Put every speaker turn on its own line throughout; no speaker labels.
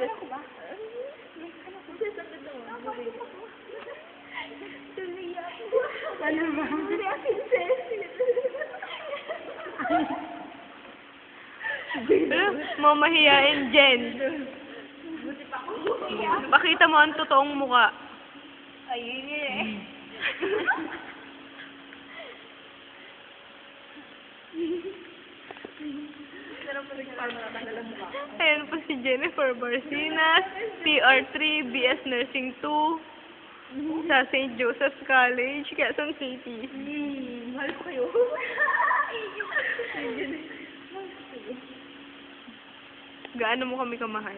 Ako ba? Tuliya ako. Ano ba? Tuliya princess.
Mamahiyain, Jen.
Buti pa ako.
Pakita mo ang totoong muka.
Ayun eh. Sarap pa rin para matanggalan mo.
Ayan po si Jennifer Barcinas, PR3, BS Nursing 2, sa St. Joseph's College, Quezon City.
Mahal ko kayo.
Gaano mo kami kamahal?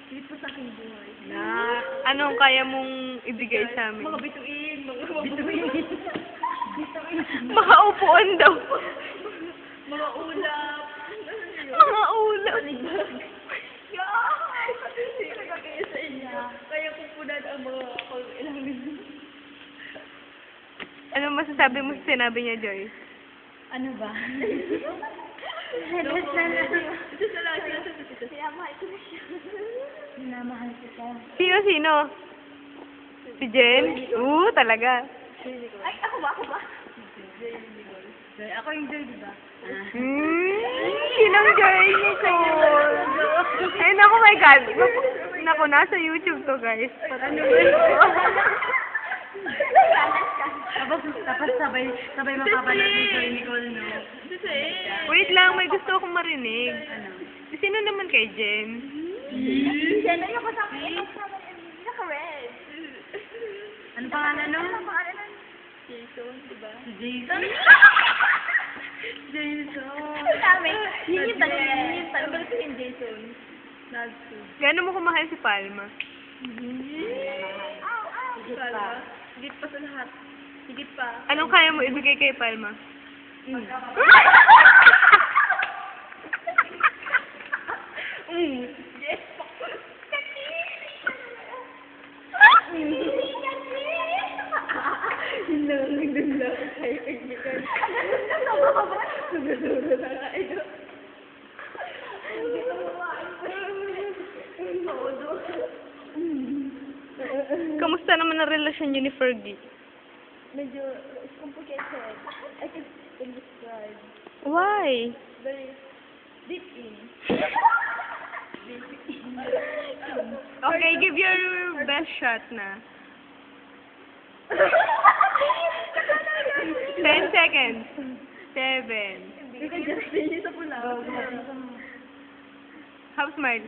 Higit po sa aking buhay.
Na, anong kaya mong ibigay sa amin?
Mga bituin. Mga bituin.
Mga upuan daw.
Mga ulap.
Mga ulap.
Kaya sa inyo. Kaya pupunan ang mga pag-ilalim.
Ano masasabi mo sa sinabi niya, Joy?
Ano ba? Ito sa lahat sila sa tito. Kaya mahal ko na siya. Minamahal kita.
Sino? Si Jen? Talaga.
Ay, ako ba? Ako yung Joy, di ba?
Sinong Joy nito? Ay, naku, my God. Naku, nasa YouTube to, guys.
Ano Tapos sabay mapapanood ni Joy Nicole, no?
Wait lang, may gusto akong marinig.
Ano?
Sino naman kay Jen?
Yan na yung kasama niya. Naka-red. Ano pangalan nun? Ano pangalan nun? Jason, diba? Jason? Jason. Sabi, yun yung tanong. Ano ko yung Jason? Nagsu.
Gaano mo kumahal si Palma?
Higit pa. Higit pa sa lahat. Higit pa.
Anong kaya mo ibigay kay Palma?
Yes. Hindi lang. Kayo kaibigan. Sumusuro na nga ito.
Kamusta naman ang relasyon niyo ni Fergie?
Medyo complicated. I can describe.
Why?
Very deep in.
Okay, give your best shot na. 10 seconds. 7.
You can just finish sa pula.
Half smile.